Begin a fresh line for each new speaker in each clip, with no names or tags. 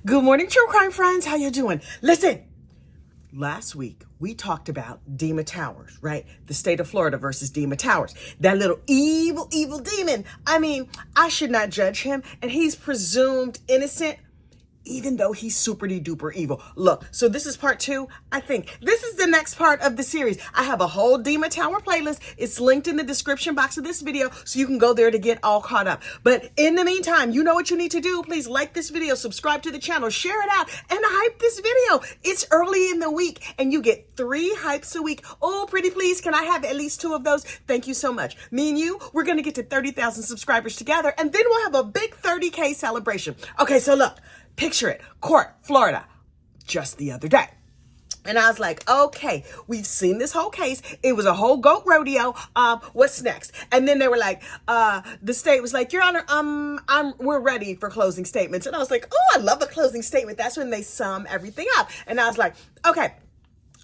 Good morning, true crime friends. How you doing? Listen, last week we talked about Dima Towers, right? The state of Florida versus Dima Towers. That little evil demon. I mean, I should not judge him, and he's presumed innocent, even though he's super duper evil. Look, so this is part 2. I think this is the next part of the series. I have a whole Dima Tower playlist. It's linked in the description box of this video, so you can go there to get all caught up. But in the meantime, you know what you need to do. Please like this video, subscribe to the channel, share it out, and hype this video. It's early in the week, and you get 3 hypes a week. Oh, pretty please, can I have at least 2 of those? Thank you so much. Me and you, we're gonna get to 30,000 subscribers together, and then we'll have a big 30K celebration. Okay, so look. Picture it, court, Florida, just the other day. And I was like, okay, we've seen this whole case. It was a whole goat rodeo. What's next? And then they were like, the state was like, Your Honor, we're ready for closing statements. And I was like, oh, I love a closing statement. That's when they sum everything up. And I was like, okay.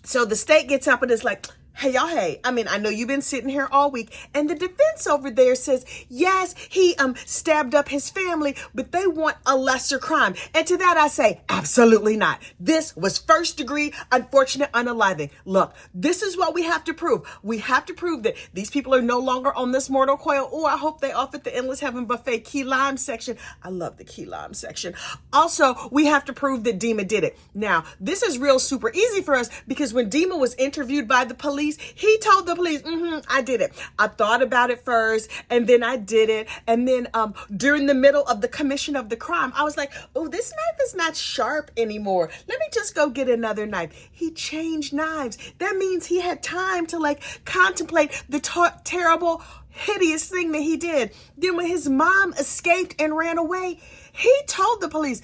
So the state gets up and is like, hey, y'all, hey, I mean, I know you've been sitting here all week, and the defense over there says, yes, he stabbed up his family, but they want a lesser crime. And to that I say, absolutely not. This was first degree, unfortunate unaliving. Look, this is what we have to prove. We have to prove that these people are no longer on this mortal coil. Oh, I hope they off at the Endless Heaven Buffet key lime section. I love the key lime section. Also, we have to prove that Dima did it. Now, this is real super easy for us because when Dima was interviewed by the police, he told the police, I did it. I thought about it first, and then I did it. And then during the middle of the commission of the crime, I was like, oh, this knife is not sharp anymore. Let me just go get another knife. He changed knives. That means he had time to contemplate the terrible, hideous thing that he did. Then when his mom escaped and ran away, he told the police,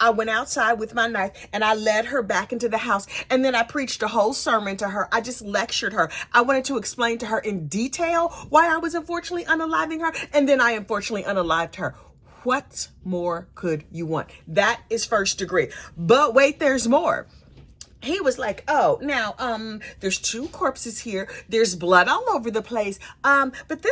I went outside with my knife and I led her back into the house. And then I preached a whole sermon to her. I just lectured her. I wanted to explain to her in detail why I was unfortunately unaliving her. And then I unfortunately unalived her. What more could you want? That is first degree. But wait, there's more. He was like, oh, now, there's 2 corpses here. There's blood all over the place. But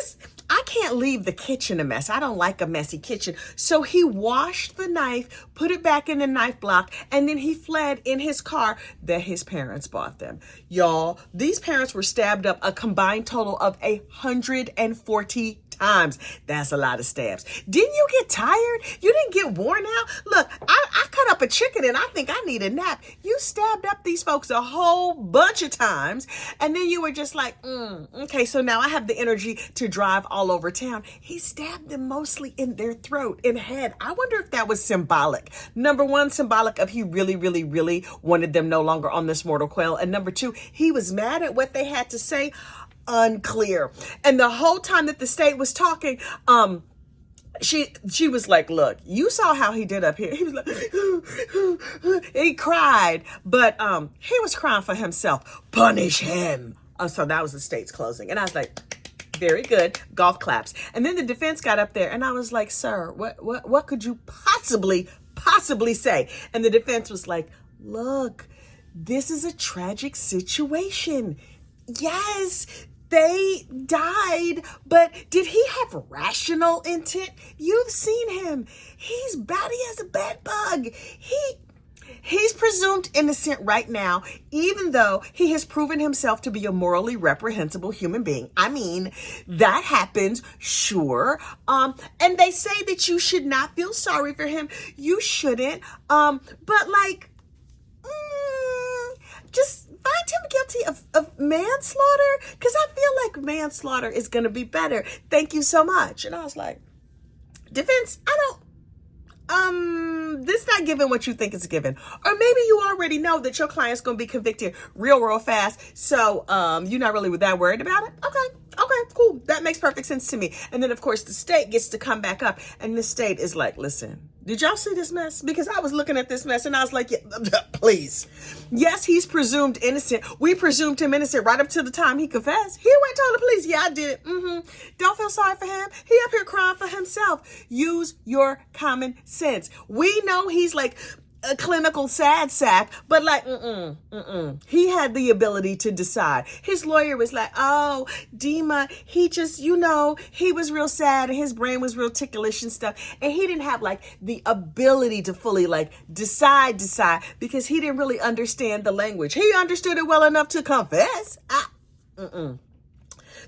I can't leave the kitchen a mess. I don't like a messy kitchen. So he washed the knife, put it back in the knife block, and then he fled in his car that his parents bought them. Y'all, these parents were stabbed up a combined total of 140 times. That's a lot of stabs. Didn't you get tired? You didn't get worn out? Look, I cut up a chicken and I think I need a nap. You stabbed up these folks a whole bunch of times, and then you were just like, okay, so now I have the energy to drive all over town. He stabbed them mostly in their throat and head. I wonder if that was symbolic. Number 1, symbolic of he really, really, really wanted them no longer on this mortal coil. And number 2, he was mad at what they had to say. Unclear. And the whole time that the state was talking, she was like, look, you saw how he did up here. He was like, he cried, but he was crying for himself. Punish him. So that was the state's closing. And I was like, very good. Golf claps. And then the defense got up there and I was like, sir, what could you possibly say? And the defense was like, look, this is a tragic situation. Yes, they died, but did he have rational intent? You've seen him. He's batty as a bed bug. He's presumed innocent right now, even though he has proven himself to be a morally reprehensible human being. I mean, that happens, sure. And they say that you should not feel sorry for him. You shouldn't. But just find him guilty of manslaughter, because I feel like manslaughter is going to be better. Thank you so much. And I was like, defense, this not giving what you think it's given. Or maybe you already know that your client's going to be convicted real fast. So, you're not really that worried about it. Okay, cool. That makes perfect sense to me. And then of course the state gets to come back up and the state is like, listen, did y'all see this mess? Because I was looking at this mess and I was like, yeah, please. Yes, he's presumed innocent. We presumed him innocent right up to the time he confessed. He went and told the police, yeah, I did it. Don't feel sorry for him. He up here crying for himself. Use your common sense. We know he's like a clinical sad sack, but like, he had the ability to decide. His lawyer was like, oh, Dima, he just, he was real sad and his brain was real ticklish and stuff. And he didn't have like the ability to fully like decide because he didn't really understand the language. He understood it well enough to confess.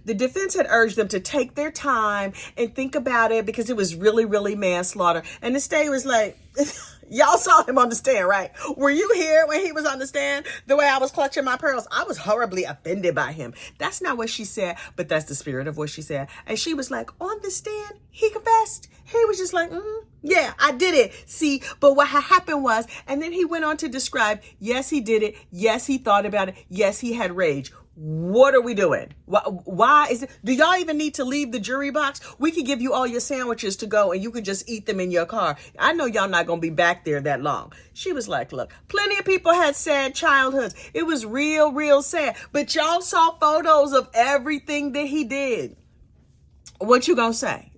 The defense had urged them to take their time and think about it because it was really, really manslaughter. And the state was like, y'all saw him on the stand, right? Were you here when he was on the stand? The way I was clutching my pearls, I was horribly offended by him. That's not what she said, but that's the spirit of what she said. And she was like, on the stand, he confessed. He was just like, yeah, I did it. See, but what happened was, and then he went on to describe, yes, he did it. Yes, he thought about it. Yes, he had rage. What are we doing? Why is it? Do y'all even need to leave the jury box? We could give you all your sandwiches to go and you can just eat them in your car. I know y'all not going to be back there that long. She was like, look, plenty of people had sad childhoods. It was real, real sad. But y'all saw photos of everything that he did. What you gonna say?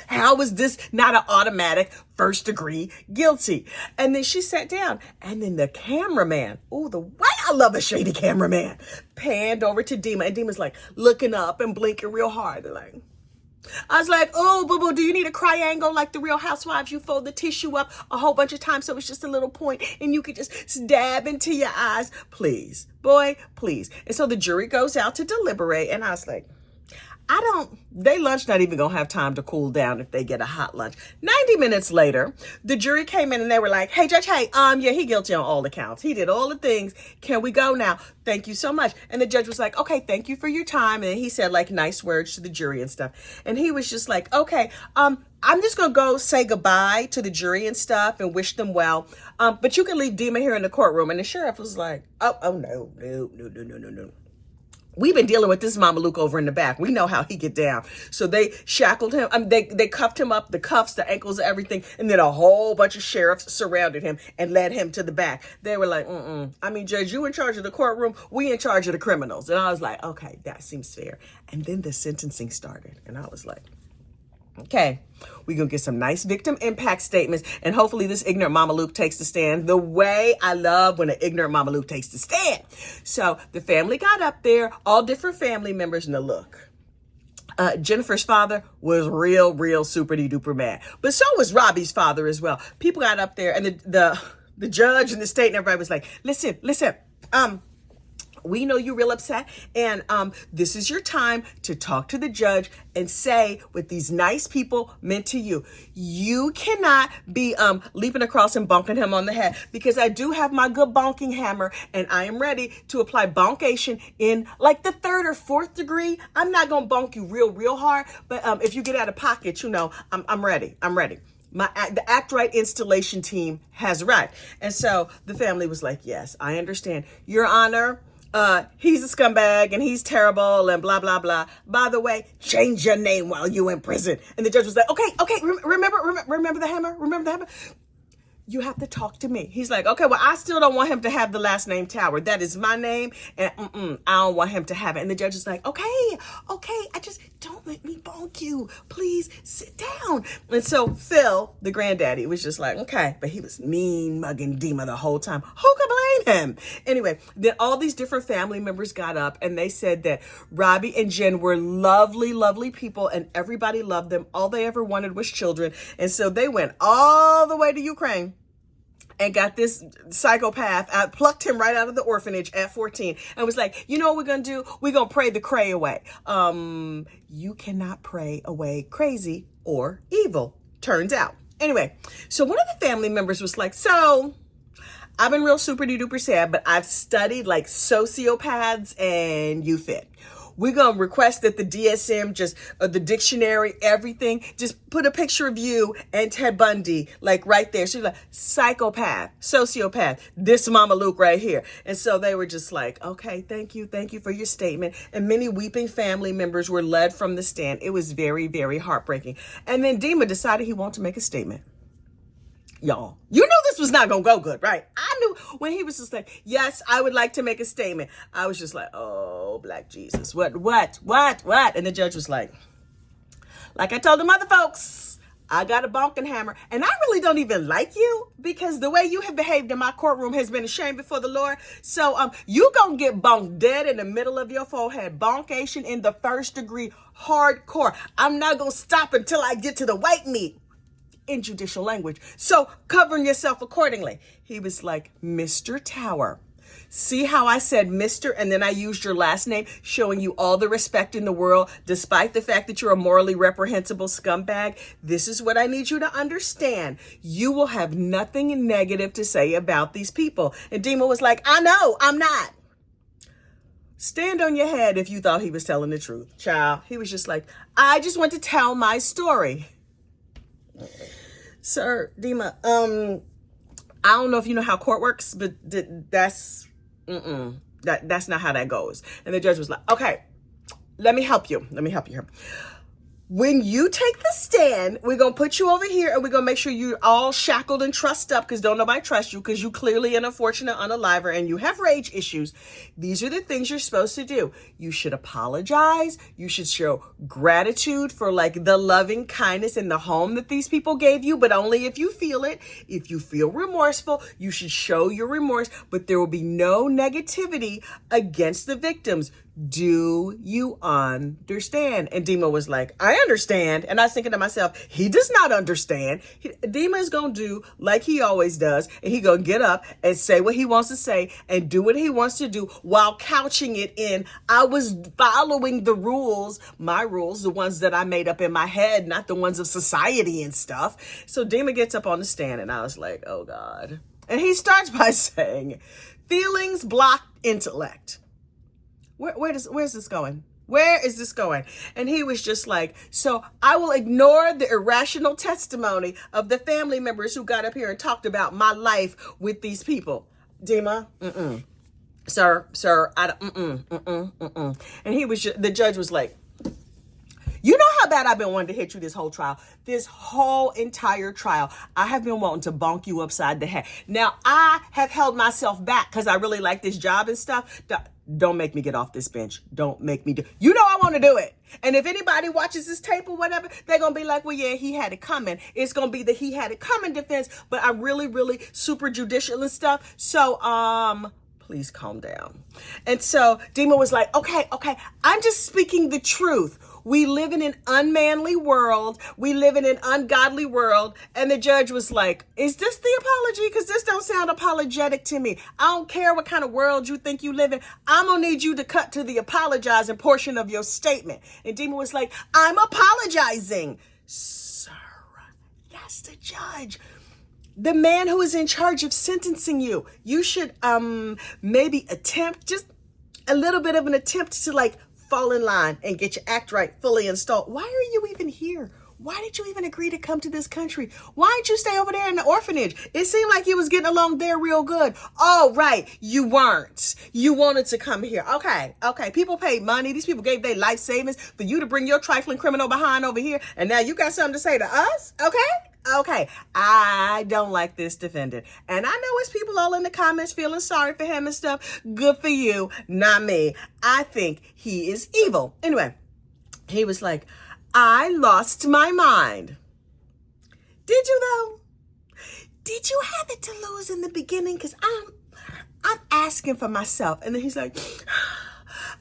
How is this not an automatic first degree guilty? And then she sat down and then the cameraman, the way I love a shady cameraman, panned over to Dima and Dima's like looking up and blinking real hard. They're like, I was like, oh, boo-boo, do you need a triangle like the Real Housewives? You fold the tissue up a whole bunch of times so it's just a little point and you could just stab into your eyes. Please, boy, please. And so the jury goes out to deliberate and I was like, they lunch not even gonna have time to cool down if they get a hot lunch. 90 minutes later, the jury came in and they were like, hey, Judge, yeah, he guilty on all the counts. He did all the things. Can we go now? Thank you so much. And the judge was like, okay, thank you for your time. And he said like nice words to the jury and stuff. And he was just like, okay, I'm just gonna go say goodbye to the jury and stuff and wish them well. But you can leave Dima here in the courtroom. And the sheriff was like, oh, no. We've been dealing with this Mama Luke over in the back. We know how he get down. So they shackled him. They cuffed him up, the cuffs, the ankles, everything. And then a whole bunch of sheriffs surrounded him and led him to the back. They were like, Judge, you in charge of the courtroom. We in charge of the criminals. And I was like, okay, that seems fair. And then the sentencing started. And I was like, okay, we're going to get some nice victim impact statements. And hopefully this ignorant Mama Luke takes the stand the way I love when an ignorant Mama Luke takes the stand. So the family got up there, all different family members. Now look, Jennifer's father was real super duper mad. But so was Robbie's father as well. People got up there and the judge and the state and everybody was like, listen, we know you're real upset, and this is your time to talk to the judge and say what these nice people meant to you. You cannot be leaping across and bonking him on the head, because I do have my good bonking hammer, and I am ready to apply bonkation in like the 3rd or 4th degree. I'm not gonna bonk you real hard, but if you get out of pocket, I'm ready. The Act Right installation team has arrived. And so the family was like, yes, I understand, Your Honor. He's a scumbag and he's terrible and blah, blah, blah. By the way, change your name while you in prison. And the judge was like, okay, remember the hammer? Remember the hammer? You have to talk to me. He's like, okay, well, I still don't want him to have the last name Tower. That is my name, and I don't want him to have it. And the judge is like, okay, I just don't let me bonk you. Please sit down. And so Phil, the granddaddy, was just like, okay, but he was mean mugging Dima the whole time. Who could blame him? Anyway, then all these different family members got up and they said that Robbie and Jen were lovely people and everybody loved them. All they ever wanted was children. And so they went all the way to Ukraine and got this psychopath. I plucked him right out of the orphanage at 14 and was like, you know what we're going to do? We're going to pray the cray away. You cannot pray away crazy or evil, turns out. Anyway, so one of the family members was like, so I've been real super duper sad, but I've studied like sociopaths and you fit. We're going to request that the DSM the dictionary, everything, just put a picture of you and Ted Bundy, like right there. She's like, psychopath, sociopath, this Mama Luke right here. And so they were just like, okay, thank you for your statement. And many weeping family members were led from the stand. It was very, very heartbreaking. And then Dima decided he wanted to make a statement. Y'all, you knew this was not going to go good, right? I knew when he was just like, yes, I would like to make a statement. I was just like, oh, Black Jesus, what? And the judge was like I told the other folks, I got a bonking hammer, and I really don't even like you because the way you have behaved in my courtroom has been a shame before the Lord. So you gonna get bonked dead in the middle of your forehead. Bonkation in the first degree, hardcore. I'm not gonna stop until I get to the white meat, in judicial language. So covering yourself accordingly. He was like, Mr. Tower. See how I said Mr. and then I used your last name, showing you all the respect in the world, despite the fact that you're a morally reprehensible scumbag. This is what I need you to understand. You will have nothing negative to say about these people. And Dima was like, I know, I'm not. Stand on your head if you thought he was telling the truth, child. He was just like, I just want to tell my story. Sir, Dima, I don't know if you know how court works, but that's not how that goes. And the judge was like, okay, let me help you here. When you take the stand, we're going to put you over here and we're going to make sure you're all shackled and trussed up because don't nobody trust you because you clearly an unfortunate unaliver and you have rage issues. These are the things you're supposed to do. You should apologize. You should show gratitude for like the loving kindness and the home that these people gave you, but only if you feel it. If you feel remorseful, you should show your remorse, but there will be no negativity against the victims. Do you understand? And Dima was like, I understand. And I was thinking to myself, he does not understand. Dima is going to do like he always does. And he going to get up and say what he wants to say and do what he wants to do while couching it in, I was following the rules, my rules, the ones that I made up in my head, not the ones of society and stuff. So Dima gets up on the stand and I was like, oh God. And he starts by saying, feelings block intellect. Where's this going? Where is this going? And he was just like, so I will ignore the irrational testimony of the family members who got up here and talked about my life with these people. Dima, sir, And he was the judge was like, you know how bad I've been wanting to hit you this whole trial. This whole entire trial, I have been wanting to bonk you upside the head. Now, I have held myself back because I really like this job and stuff. Don't make me get off this bench. Don't make me do. You know I want to do it. And if anybody watches this tape or whatever, they're going to be like, well, yeah, he had it coming. It's going to be the he had it coming defense. But I'm really super judicial and stuff. So, please calm down. And so Dima was like, okay, I'm just speaking the truth. We live in an unmanly world. We live in an ungodly world. And the judge was like, is this the apology? Because this don't sound apologetic to me. I don't care what kind of world you think you live in. I'm going to need you to cut to the apologizing portion of your statement. And Dima was like, I'm apologizing. Sir, that's the judge. The man who is in charge of sentencing you. You should maybe attempt, just a little bit of an attempt to like fall in line and get your act right fully installed. Why are you even here? Why did you even agree to come to this country? Why didn't you stay over there in the orphanage? It seemed like you was getting along there real good. Oh, right. You weren't. You wanted to come here. Okay. People paid money. These people gave their life savings for you to bring your trifling criminal behind over here. And now you got something to say to us? Okay. I don't like this defendant. And I know it's people all in the comments feeling sorry for him and stuff. Good for you, not me. I think he is evil. Anyway, he was like, I lost my mind. Did you though? Did you have it to lose in the beginning? Because I'm asking for myself. And then he's like,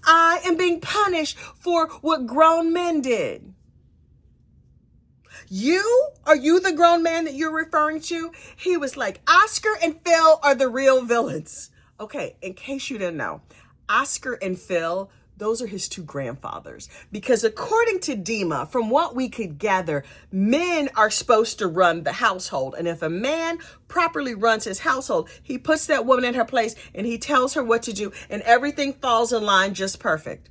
I am being punished for what grown men did. Are you the grown man that you're referring to? He was like, Oscar and Phil are the real villains. Okay, in case you didn't know, Oscar and Phil, those are his two grandfathers. Because according to Dima, from what we could gather, men are supposed to run the household. And if a man properly runs his household, he puts that woman in her place and he tells her what to do and everything falls in line just perfect.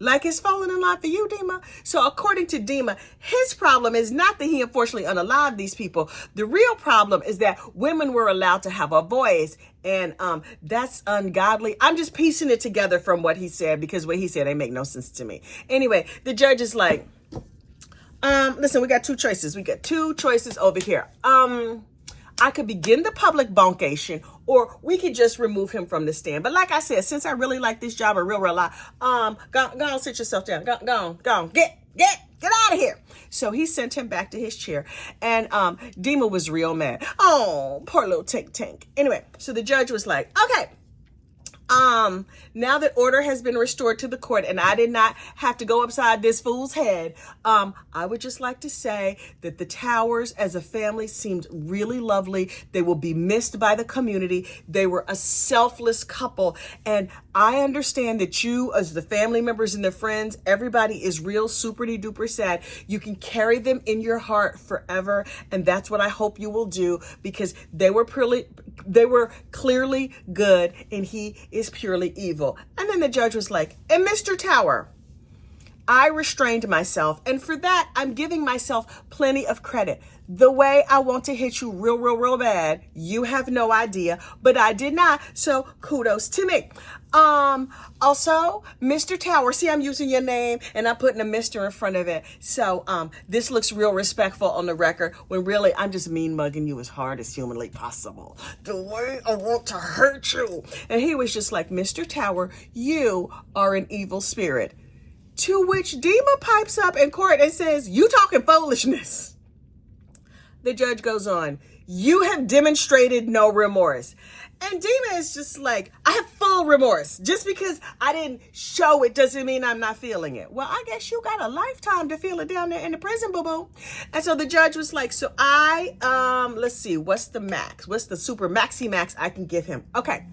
Like it's falling in line for you, Dima. So according to Dima, his problem is not that he unfortunately unalived these people. The real problem is that women were allowed to have a voice, and that's ungodly. I'm just piecing it together from what he said because what he said ain't make no sense to me. Anyway, the judge is like, listen, we got two choices. We got two choices over here. I could begin the public bonkation, or we could just remove him from the stand. But like I said, since I really like this job a real lot, go on, sit yourself down. Go on. Get Get out of here. So he sent him back to his chair. And Dima was real mad. Oh, poor little Tink Tink. Anyway, so the judge was like, okay, now that order has been restored to the court and I did not have to go upside this fool's head, I would just like to say that the Towers as a family seemed really lovely. They will be missed by the community. They were a selfless couple. And I understand that you, as the family members and their friends, everybody is real super duper sad. You can carry them in your heart forever. And that's what I hope you will do, because they were clearly good and he is purely evil. And then the judge was like, and Mr. Tower, I restrained myself, and for that, I'm giving myself plenty of credit. The way I want to hit you real bad, you have no idea, but I did not, so kudos to me. Also, Mr. Tower, see, I'm using your name, and I'm putting a Mr. in front of it, so this looks real respectful on the record, when really, I'm just mean mugging you as hard as humanly possible. The way I want to hurt you. And he was just like, Mr. Tower, you are an evil spirit. To which Dima pipes up in court and says, you talking foolishness. The judge goes on, you have demonstrated no remorse. And Dima is just like, I have full remorse. Just because I didn't show it doesn't mean I'm not feeling it. Well, I guess you got a lifetime to feel it down there in the prison, boo-boo. And so the judge was like, so let's see, what's the max? What's the super maxi max I can give him? Okay.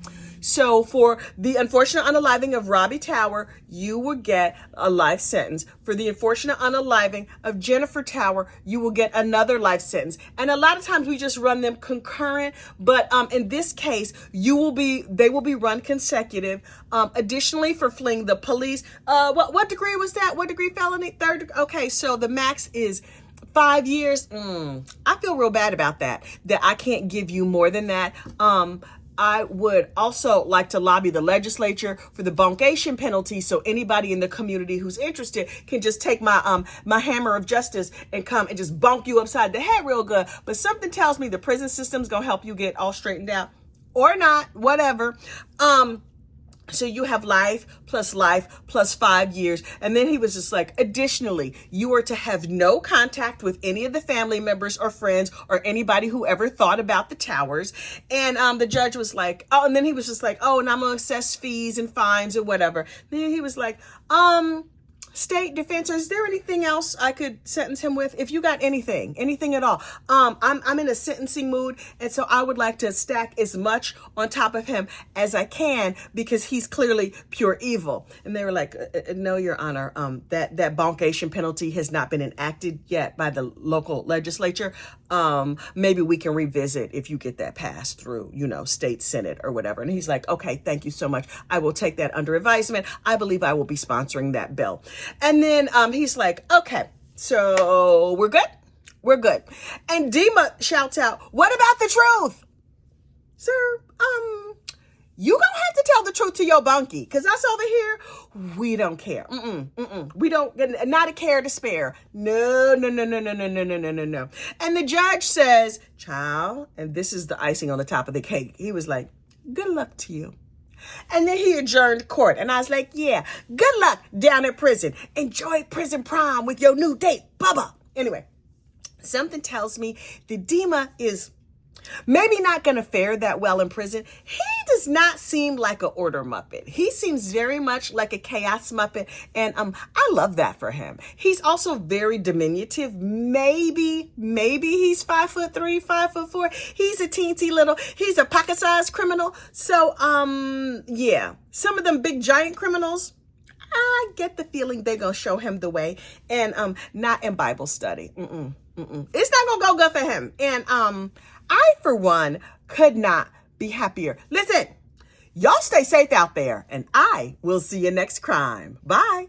So for the unfortunate unaliving of Robbie Tower, you will get a life sentence. For the unfortunate unaliving of Jennifer Tower, you will get another life sentence. And a lot of times we just run them concurrent, but in this case, they will be run consecutive. Additionally, for fleeing the police, what degree was that? What degree felony? Third. Okay, so the max is 5 years. I feel real bad about that I can't give you more than that. I would also like to lobby the legislature for the bunkation penalty, so anybody in the community who's interested can just take my my hammer of justice and come and just bonk you upside the head real good. But something tells me the prison system's gonna help you get all straightened out, or not, whatever. So you have life plus 5 years. And then he was just like, additionally, you are to have no contact with any of the family members or friends or anybody who ever thought about the Towers. And the judge was like, oh, and then he was just like, oh, and I'm going to assess fees and fines or whatever. Then he was like, state defense, is there anything else I could sentence him with? If you got anything at all. I'm in a sentencing mood, and so I would like to stack as much on top of him as I can, because he's clearly pure evil. And they were like, no, Your Honor, that bunkation penalty has not been enacted yet by the local legislature. Maybe we can revisit if you get that passed through, state senate or whatever. And he's like, okay, thank you so much. I will take that under advisement. I believe I will be sponsoring that bill. And then he's like, okay, so we're good? We're good. And Dima shouts out, what about the truth? Sir, you gonna have to tell the truth to your bunkie, because us over here, we don't care. We don't, not a care to spare. No. And the judge says, child, and this is the icing on the top of the cake. He was like, good luck to you. And then he adjourned court. And I was like, yeah, good luck down at prison. Enjoy prison prom with your new date, Bubba. Anyway, something tells me that Dima is maybe not going to fare that well in prison. He does not seem like an order Muppet. He seems very much like a chaos Muppet. And I love that for him. He's also very diminutive. Maybe he's 5'3", 5'4". He's a teensy little, he's a pocket-sized criminal. So, yeah, some of them big giant criminals, I get the feeling they're going to show him the way, and not in Bible study. It's not going to go good for him. And I, for one, could not be happier. Listen, y'all stay safe out there, and I will see you next crime. Bye.